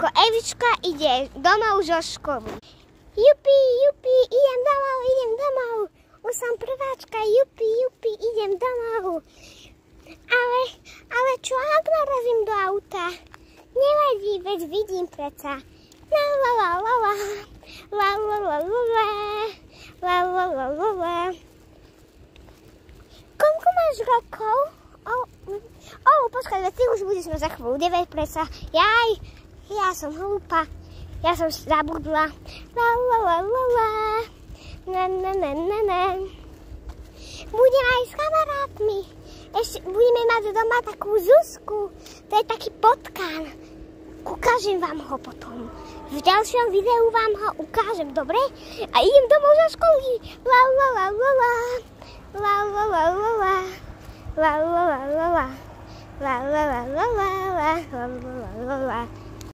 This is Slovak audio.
ako Evička ide domov zo školy. Jupi, jupi, idem domov. Už som prváčka, jupi, jupi, idem domov. Ale čo ak narazím do auta? Nevadí, veď vidím preca. La la la la la. La la la la la. La la la la la. Koľko máš rokov? Počkaj, ty už budeš mať za chvíľu 9 preca. Jaj, ja som hlúpa. Ja som zabudla. La la la la la. Na na na na na. Budem aj s kamarátmi. Ešte budeme mať doma takú Zuzku. To je taký potkán. Ukážem vám ho potom. V ďalšom videu vám ho ukážem, dobre? A idem domov zo školy. La la la la la. La la la la la. La la la la la. La la la la la. La la la la la.